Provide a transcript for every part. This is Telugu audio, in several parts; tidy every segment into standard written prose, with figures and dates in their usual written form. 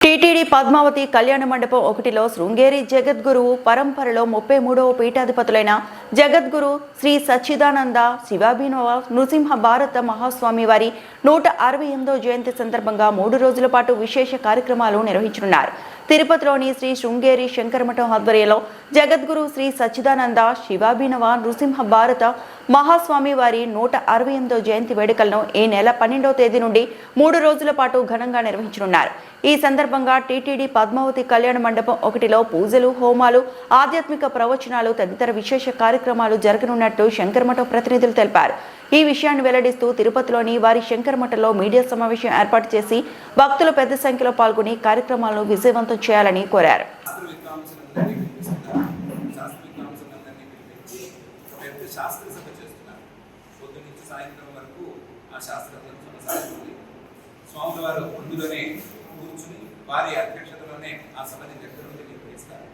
టీటీడీ పద్మావతి కళ్యాణ మండపం 1లో శృంగేరి జగద్గురువు పరంపరలో 33వ పీఠాధిపతులైన జగద్గురు శ్రీ సచ్చిదానంద శివాభినవ నృసింహ భారత మహాస్వామి వారి 168వ జయంతి సందర్భంగా 3 రోజుల పాటు విశేష కార్యక్రమాలు నిర్వహించనున్నారు. తిరుపతిలోని శ్రీ శృంగేరి శంకరమఠం ఆధ్వర్యంలో జగద్గురు శ్రీ సచ్చిదానంద శివాభినవ నృసింహ భారత మహాస్వామి వారి 168వ జయంతి వేడుకలను ఈ నెల 12వ తేదీ నుండి 3 రోజుల పాటు ఘనంగా నిర్వహించనున్నారు. ఈ సందర్భంగా టీటీడీ పద్మావతి కళ్యాణ మండపం 1లో పూజలు, హోమాలు, ఆధ్యాత్మిక ప్రవచనాలు తదితర విశేష కార్యక్రమాలు జరగనున్నట్టు శంకరమఠం ప్రతినిధులు తెలిపారు. ఈ విషయాన్ని వెల్లడిస్తూ తిరుపతిలోని వారి శంకరమఠంలో మీడియా సమావేశం ఏర్పాటు చేసి భక్తులు పెద్ద సంఖ్యలో పాల్గొని కార్యక్రమాలను విజయవంతం చేయాలని కోరారు. స్వామివారు ముందులోనే కూర్చుని వారి అధ్యక్షతలోనే ఆ సభని దగ్గరుండి నిర్వహిస్తారు.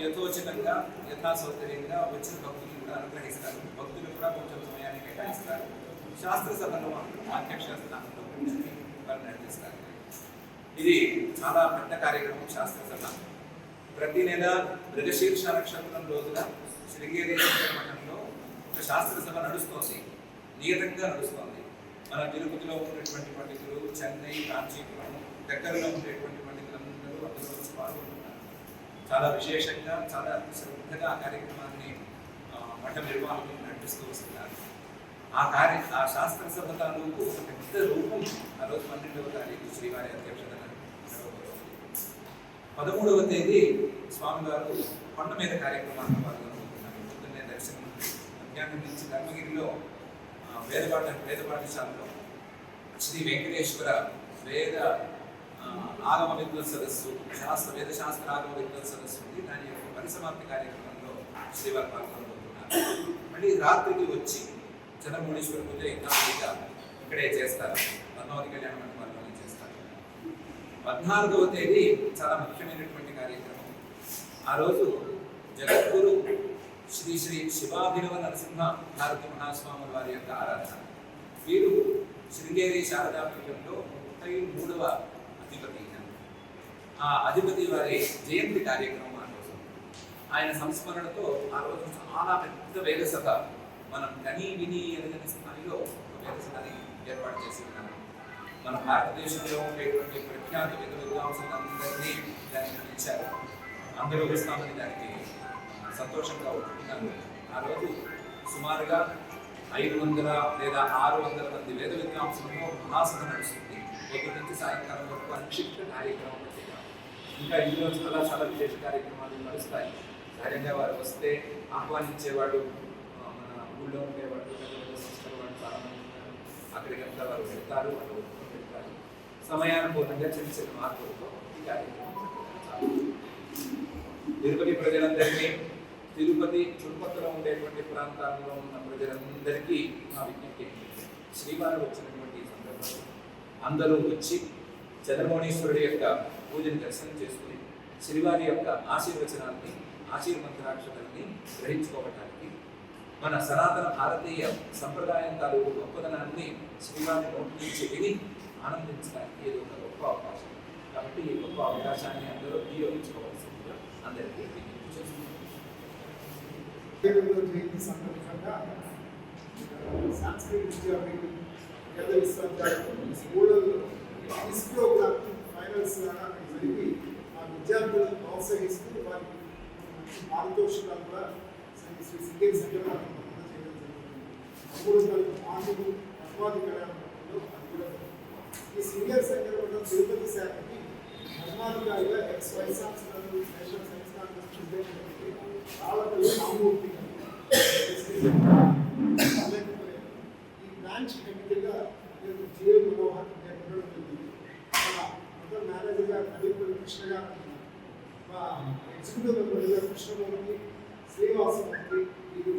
యథోచితంగా యథాసౌకర్యంగా వచ్చిన భక్తులు కూడా అనుగ్రహిస్తారు. భక్తులు కూడా కొంచెం సమయాన్ని కేటాయిస్తారు. శాస్త్ర సభలో అధ్యక్ష స్థానంలో కూర్చుని వారు నడిపిస్తారు. ఇది చాలా పెద్ద కార్యక్రమం. శాస్త్ర సభ ప్రతి నెల మృగశీర్ష నక్షత్రం రోజున శృంగేరి మఠంలో ఒక శాస్త్ర సభ నడుస్తోంది, నియతంగా నడుస్తోంది. మన తిరుపతిలో ఉన్నటువంటి పండితులు, చెన్నై, కాంచీపురం దగ్గరలో ఉండేటువంటి పండితులందరూ అందులో వచ్చి పాల్గొంటున్నారు. చాలా విశేషంగా, చాలా శ్రద్ధగా ఆ కార్యక్రమాన్ని మఠ నిర్వాహకులు నడిపిస్తూ వస్తున్నారు. ఆ శాస్త్ర సభ తాలూకు ఒక పెద్ద రూపం ఆ రోజు 12వ తారీఖు శ్రీవారి అధ్యక్షతన 13వ తేదీ స్వామివారు కొండ మీద కార్యక్రమాన్ని పాల్గొనుకుంటున్నారు. పొద్దున్నే దర్శనం, మధ్యాహ్నం నుంచి ధర్మగిరిలో వేద పాఠశాలలో శ్రీ వెంకటేశ్వర వేద ఆగమ విద్వత్ సదస్సు, వేదశాస్త్ర ఆగమ విద్వత్ సదస్సు ఉంది. దాని యొక్క పరిసమాప్తి కార్యక్రమంలో శ్రీవారు పాల్గొనబోతున్నారు. మళ్ళీ రాత్రికి వచ్చి చంద్రమౌళీశ్వర పూజ ఇంకా ఇక్కడే చేస్తారు. పద్మావతి కళ్యాణ మండపంలోనే చేస్తారు. 14వ తేదీ చాలా ముఖ్యమైనటువంటి కార్యక్రమం. ఆ రోజు జగద్గురు శ్రీ శ్రీ శివాభినవ నరసింహ భారత మహాస్వామి వారి యొక్క ఆరాధన. వీరు శృంగేరి శారదాపీఠంలో 33వ అధిపతి. ఆ అధిపతి వారి జయంతి కార్యక్రమం ఆ రోజు. ఆయన సంస్మరణతో ఆ రోజు చాలా పెద్ద వేద సభ మనం కని విని ఎరగని స్థాయిలో ఒక వేద సభని ఏర్పాటు చేసి ఉన్నాము. మన భారతదేశంలో ఉండేటువంటి ప్రఖ్యాత వేద విద్వాంసులందరినీ దానికి పిలిచారు. అందరూ వస్తామని దానికి సంతోషంగా ఉంటున్నారు. ఆ రోజు సుమారుగా 500 లేదా 600 మంది వేద విద్వాంసులతో మహాసభ నడుస్తుంది. పొద్దు నుంచి సాయంకాలం వరకు అనిక్షిప్త కార్యక్రమం. ఇంకా ఇందులో చాలా చాలా విశేష కార్యక్రమాలు నడుస్తాయి. సహజంగా వారు వస్తే ఆహ్వానించేవాడు మన ఊళ్ళో ఉండేవాడు, సిస్టర్ వాడు చాలా మంది ఉన్నారు. అక్కడికంతా వారు వెళ్తారు, వాళ్ళు పెడతారు. సమయానుకూలంగా చిన్న చిన్న మార్పులతో ఈ కార్యక్రమం తిరుపతి ప్రజలందరినీ, తిరుపతి చుట్టుపక్కల ఉండేటువంటి ప్రాంతాల్లో ఉన్న ప్రజలందరికీ మా విజ్ఞప్తి, శ్రీవారు వచ్చినటువంటి సందర్భంలో అందరూ వచ్చి చంద్రమౌళీశ్వరుడి యొక్క పూజను దర్శనం చేసుకుని శ్రీవారి యొక్క ఆశీర్వచనాన్ని, ఆశీర్మంత్రాక్షరాన్ని గ్రహించుకోవటానికి, మన సనాతన భారతీయ సంప్రదాయం తాలూకు గొప్పదనాన్ని శ్రీవారి నోటి నుంచి విని ఆనందించడానికి ఇది ఒక గొప్ప అవకాశం. కాబట్టి ఈ గొప్ప అవకాశాన్ని అందరూ వినియోగించుకోవాల్సిందిగా అందరికీ విజ్ఞప్తి చేస్తున్నారు. జయంతి సందర్భంగా సాంస్కృతిక విద్యాపీఠం కేంద్ర విశ్వవిద్యాలయం స్కూళ్ళలో క్విజ్ ప్రోగ్రామ్ ఫైనల్స్ జరిగి ఆ విద్యార్థులను ప్రోత్సహిస్తూ వారికి పారితోషికాలు కూడా శ్రీ శృంగేరి సంకల్పం చేయడం జరుగుతుంది. పద్మావతి కళ్యాణ మండపంలో అది కూడా ఈ శృంగేరి సంకల్పంలో తిరుపతి శాఖకి ధర్మాధికారిగా ex vice chancellor national science congress Rallapalli Ramamurthy ఈ బ్రాంచ్ కమిటీగా జీవ మనోహర్ ఉండడం జరిగింది. మొదటి మేనేజర్గా నవీపల్లి కృష్ణ గారు, మా ఎగ్జిక్యూటివ్ మెంబర్గా కృష్ణమూర్తి, శ్రీనివాసమూర్తి, వీరు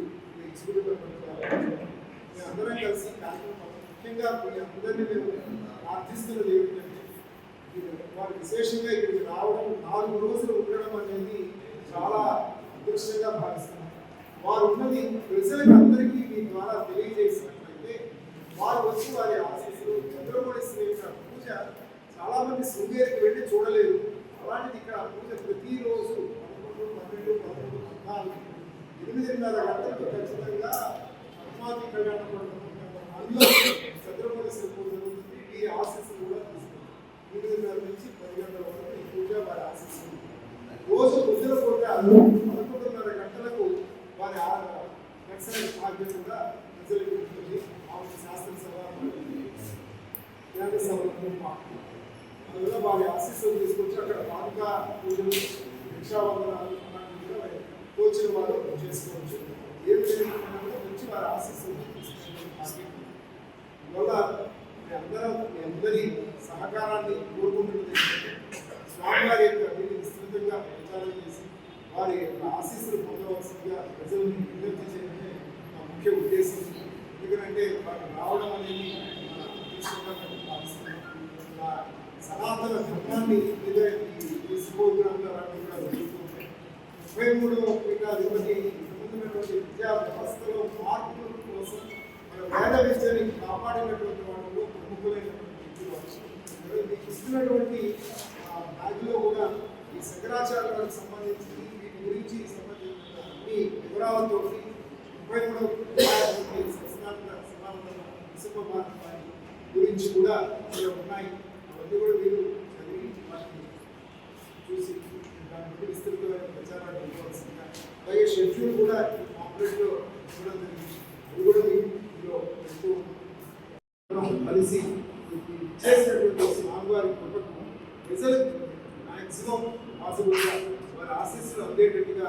ఎగ్జిక్యూటివ్ మెంబర్గా మేమందరం కలిసి కార్యక్రమం ముఖ్యంగా అందరినీ మేము ప్రార్థిస్తున్నది ఏమిటంటే వారు విశేషంగా ఇక్కడికి రావడం, 4 రోజులు ఉండడం అనేది చాలా అదృష్టంగా భావిస్తున్నాం. వారు ఉన్నది ప్రజలకు అందరికీ మీ ద్వారా తెలియజేసినట్లయితే వారు వచ్చి వారి ఆశీస్సులు, చంద్రమౌళి శ్రీ యొక్క పూజ చాలా చాలా మంది శృంగేరికి వెళ్ళి చూడలేదు. అలాంటిది ఇక్కడ పూజ ప్రతిరోజు 11, 12, 13, 14, 8:30 గంటలకు ఖచ్చితంగా పద్మావతి కళ్యాణ మండపం అందులో చంద్రమౌళి పూజ జరుగుతుంది. ఈ ఆశీస్సులు కూడా తీసుకుంటాం. 8:30 నుంచి 10 గంటల వరకు ఈ పూజ వారి ఆశీస్సులు. రోజు పొద్దున పూట 11:30 గంటలకు వారి దర్శన భాగ్యం కూడా ప్రజలకు ఉంటుంది. ఆమె శాస్త్రసభ అందువల్ల వారి ఆశీస్సులు తీసుకొచ్చి అక్కడ పాదుక పూజలు భిక్షావందనాలు అలాంటివి కూడా తోచిన వారు చేసుకోవచ్చు. ఏ విధంగా వచ్చి వారి ఆశీస్సులు తీసుకుంటారు. అందువల్ల మీ అందరి సహకారాన్ని కోరుకుంటున్నది స్వామివారి యొక్క దీన్ని విస్తృతంగా ప్రచారం చేసి వారి యొక్క ఆశీస్సులు పొందవలసిందిగా ప్రజలను విజ్ఞప్తి చేయడమే మా ముఖ్య ఉద్దేశం. ఎందుకంటే వారు రావడం అనేది తీసుకోవడానికి భావిస్తున్నాం. సనాతన ధర్మాన్ని మీద ఈ శుభోగ్రామంలో రావడం కూడా జరుగుతుంది. 33వ పీఠాధిపతి ముందున్నటువంటి విద్యా వ్యవస్థలో మార్పుల కోసం మన వేద విద్యని కాపాడినటువంటి వాళ్ళు ప్రముఖులైనటువంటి వ్యక్తులు. మీకు ఇస్తున్నటువంటి బ్యాగ్లో కూడా ఈ శంకరాచార్యులకు సంబంధించి వీటి గురించి సంబంధించిన అన్ని వివరాలతో 33వ సనాతన గురించి కూడా ఇక్కడ ఉన్నాయి. అవన్నీ కూడా మీరు చదివి వాటిని చూసి దాని గురించి విస్తృతమైన ప్రచారాన్ని ఇవ్వవలసిందిగా. అలాగే షెడ్యూల్ కూడా కాంప్లెట్లో చూడడం జరిగింది. అది కూడా మీరు పెడుతూ కలిసి చేసినటువంటి స్వామివారి కృపకు ప్రజలకు మ్యాక్సిమం పాసిబుల్గా వారి ఆశీస్సులు అందేటట్టుగా